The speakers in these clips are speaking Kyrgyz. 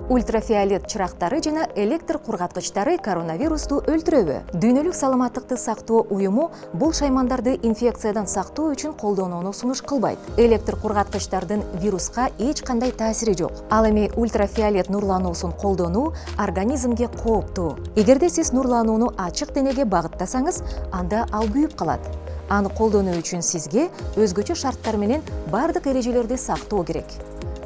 Ультрафиолет чырактары жана электр кургаткычтары коронавирусту өлтүрөбү? Дүйнөлүк саламаттыкты сактоо уюму бул шаймандарды инфекциядан сактоо үчүн колдонууну сунуш кылбайт. Электр кургаткычтардын вируска эч кандай таасири жок. Ал эми ультрафиолет нурлануусун колдонуу организмге кооптуу. Эгерде сиз нурланууну ачык денеге багыттасаңыз, анда ал күйүп калат. Аны колдонуу үчүн сизге өзгөчө шарттар менен бардык эрежелерди сактоо керек.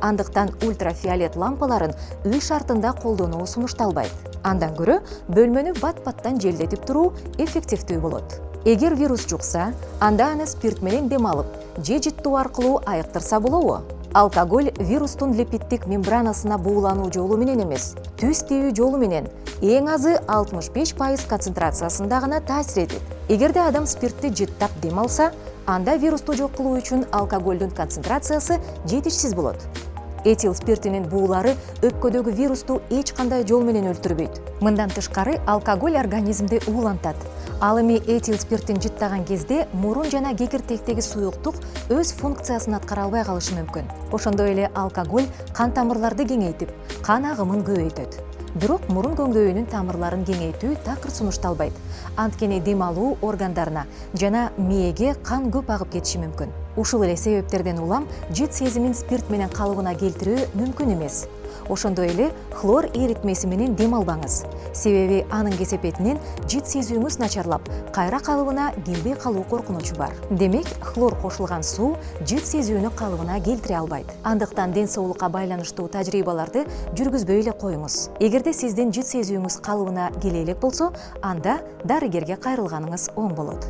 Андыктан ультрафиолет лампаларын үй шартында колдонуу сунушталбайт. Андан көрө бөлмөнү бат-баттан желдетип туруу эффективдүү болот. Эгер вирус жукса, анда аны спирт менен дем алып, же жыттуу аркылуу айыктырса болобу? Алкоголь вирустун липиддик мембранасына буулануу жолу менен эмес, түз тийүү жолу менен эң азы 65% концентрациясында гана таасир этет. Эгерде адам спиртти жыттап дем алса, анда вирусту жок кылуу үчүн алкоголдун концентрациясы жетишсиз болот. Этил спиртинин буулары өпкөдөгү вирусту эч кандай жол менен өлтүрбөйт. Мындан тышкары алкоголь организмди уулантат. Ал эми этил спиртин жыттаган кезде мурун жана кекиртектеги суюктук өз функциясын аткара албай калышы мүмкүн. Ошондой эле алкоголь кан тамырларды кеңейтип, кан агымын көбөйтөт. Бирок мурун көңдөйүнүн тамырларын кеңейтүү такыр сунушталбайт. Анткени дем алуу органдарына жана мээге кан көп агып кетиши мүмкүн. Ушул эле себептерден улам жыт сезимин спирт менен калыбына келтирүү мүмкүн эмес. Ошондой эле хлор эритмеси менен дем албаңыз. Себеби анын кесепетинен жыт сезүүңүз начарлап, кайра калыбына келбей калуу коркунучу бар. Демек, хлор кошулган суу жыт сезүүнү калыбына келтире албайт. Андыктан ден соолукка байланыштуу тажрыйбаларды жүргүзбөй эле коюңуз. Эгерде сиздин жыт сезүүңүз калыбына келе элек болсо, анда дарыгерге кайрылганыңыз оң болот.